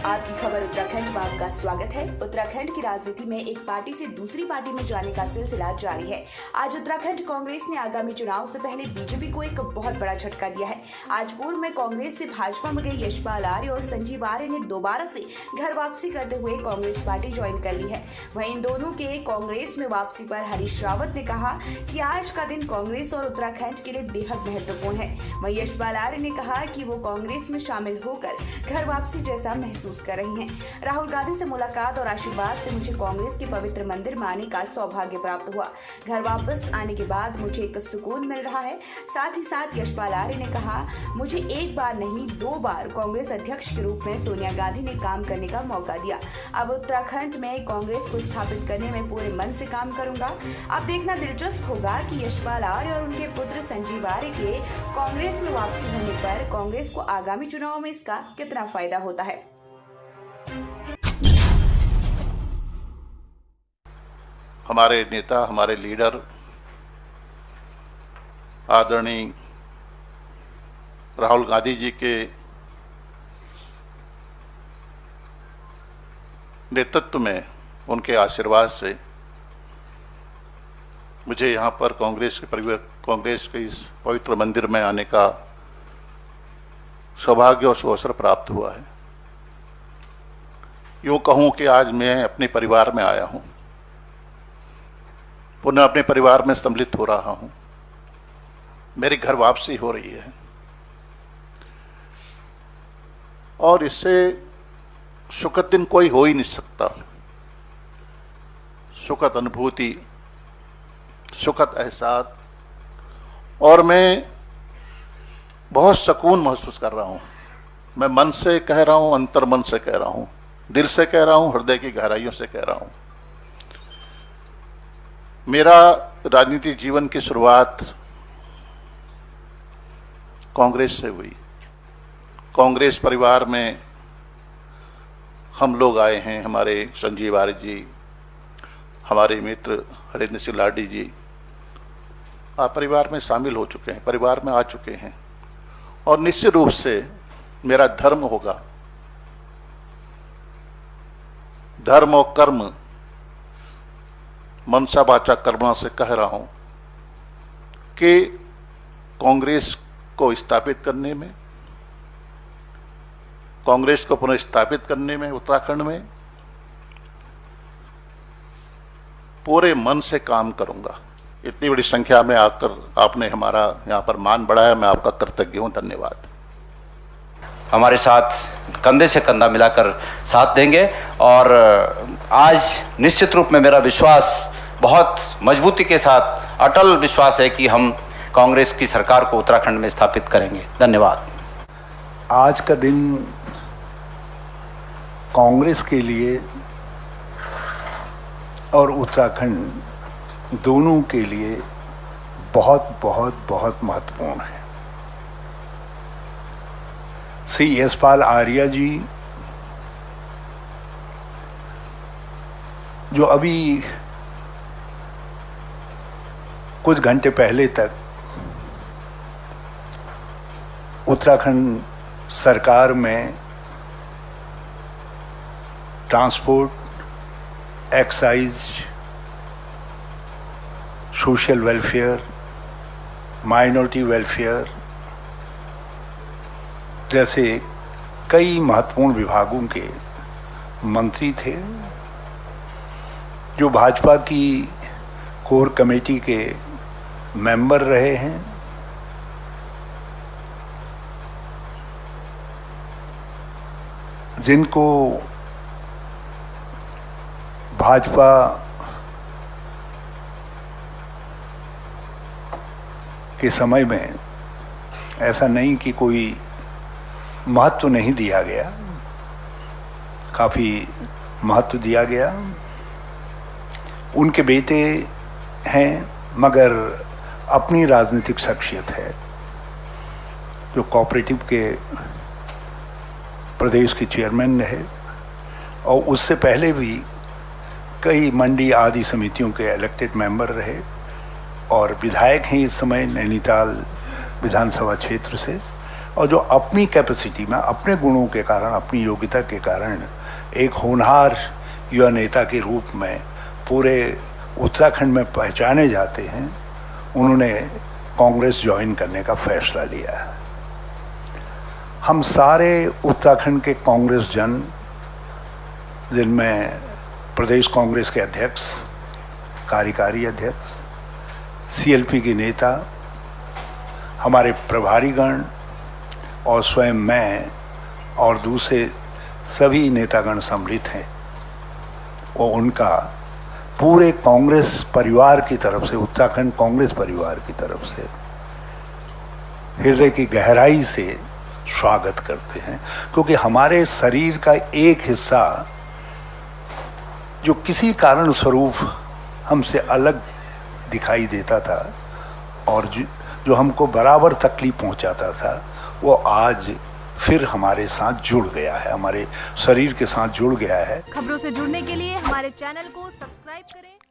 आपकी खबर उत्तराखंड में आपका स्वागत है। उत्तराखंड की राजनीति में एक पार्टी से दूसरी पार्टी में जाने का सिलसिला जारी है। आज उत्तराखंड कांग्रेस ने आगामी चुनाव से पहले बीजेपी को एक बहुत बड़ा झटका दिया है। आज पूर्व में कांग्रेस से भाजपा में गए यशपाल आर्य और संजीव आर्य ने दोबारा से घर वापसी करते हुए कांग्रेस पार्टी ज्वाइन कर ली है। वहीं इन दोनों के कांग्रेस में वापसी पर हरीश रावत ने कहा कि आज का दिन कांग्रेस और उत्तराखंड के लिए बेहद महत्वपूर्ण है। वहीं यशपाल आर्य ने कहा कि वो कांग्रेस में शामिल होकर घर वापसी जैसा महसूस कर रही हैं। राहुल गांधी से मुलाकात और आशीर्वाद से मुझे कांग्रेस के पवित्र मंदिर में आने का सौभाग्य प्राप्त हुआ। घर वापस आने के बाद मुझे एक सुकून मिल रहा है। साथ ही साथ यशपाल आर्य ने कहा, मुझे एक बार नहीं 2 बार कांग्रेस अध्यक्ष के रूप में सोनिया गांधी ने काम करने का मौका दिया। अब उत्तराखंड में कांग्रेस को स्थापित करने में पूरे मन से काम करूंगा। अब देखना दिलचस्प होगा कि यशपाल आर्य और उनके पुत्र संजीव आर्य के कांग्रेस में वापसी होने पर कांग्रेस को आगामी चुनाव में इसका कितना फायदा होता है। हमारे नेता, हमारे लीडर आदरणीय राहुल गांधी जी के नेतृत्व में, उनके आशीर्वाद से मुझे यहाँ पर कांग्रेस के इस पवित्र मंदिर में आने का सौभाग्य और सुअवसर प्राप्त हुआ है। यूँ कहूँ कि आज मैं अपने परिवार में आया हूँ, पुनः अपने परिवार में सम्मिलित हो रहा हूँ। मेरी घर वापसी हो रही है और इससे सुखद दिन कोई हो ही नहीं सकता। सुखद अनुभूति, सुखद एहसास, और मैं बहुत सुकून महसूस कर रहा हूँ। मैं मन से कह रहा हूँ, अंतर मन से कह रहा हूँ, दिल से कह रहा हूँ, हृदय की गहराइयों से कह रहा हूँ। मेरा राजनीतिक जीवन की शुरुआत कांग्रेस से हुई। कांग्रेस परिवार में हम लोग आए हैं। हमारे संजीव आर्य जी, हमारे मित्र हरेंद्र सिंह लाडी जी आप परिवार में शामिल हो चुके हैं, परिवार में आ चुके हैं। और निश्चित रूप से मेरा धर्म होगा, धर्म और कर्म, मनसा वाचा कर्मणा से कह रहा हूं कि कांग्रेस को स्थापित करने में, कांग्रेस को पुनः स्थापित करने में उत्तराखंड में पूरे मन से काम करूंगा। इतनी बड़ी संख्या में आकर आपने हमारा यहाँ पर मान बढ़ाया, मैं आपका कृतज्ञ हूँ। धन्यवाद। हमारे साथ कंधे से कंधा मिलाकर साथ देंगे और आज निश्चित रूप में मेरा विश्वास बहुत मजबूती के साथ, अटल विश्वास है कि हम कांग्रेस की सरकार को उत्तराखंड में स्थापित करेंगे। धन्यवाद। आज का दिन कांग्रेस के लिए और उत्तराखंड दोनों के लिए बहुत बहुत बहुत महत्वपूर्ण है। श्री यशपाल आर्य जी, जो अभी कुछ घंटे पहले तक उत्तराखंड सरकार में transport, excise, social welfare, minority welfare जैसे कई महत्वपूर्ण विभागों के मंत्री थे, जो भाजपा की कोर कमेटी के मेंबर रहे हैं, जिनको भाजपा के समय में ऐसा नहीं कि कोई महत्व नहीं दिया गया, काफ़ी महत्व दिया गया। उनके बेटे हैं, मगर अपनी राजनीतिक शख्सियत है, जो कोऑपरेटिव के प्रदेश के चेयरमैन रहे और उससे पहले भी कई मंडी आदि समितियों के इलेक्टेड मेंबर रहे और विधायक हैं इस समय नैनीताल विधानसभा क्षेत्र से। और जो अपनी कैपेसिटी में, अपने गुणों के कारण, अपनी योग्यता के कारण एक होनहार युवा नेता के रूप में पूरे उत्तराखंड में पहचाने जाते हैं, उन्होंने कांग्रेस ज्वाइन करने का फैसला लिया है। हम सारे उत्तराखंड के कांग्रेस जन, जिनमें प्रदेश कांग्रेस के अध्यक्ष, कार्यकारी अध्यक्ष, सीएलपी के नेता, हमारे प्रभारीगण और स्वयं मैं और दूसरे सभी नेतागण सम्मिलित हैं, और उनका पूरे कांग्रेस परिवार की तरफ से, उत्तराखंड कांग्रेस परिवार की तरफ से हृदय की गहराई से स्वागत करते हैं। क्योंकि हमारे शरीर का एक हिस्सा जो किसी कारण स्वरूप हमसे अलग दिखाई देता था और जो हमको बराबर तकलीफ पहुंचाता था, वो आज फिर हमारे साथ जुड़ गया है, हमारे शरीर के साथ जुड़ गया है। खबरों से जुड़ने के लिए हमारे चैनल को सब्सक्राइब करें।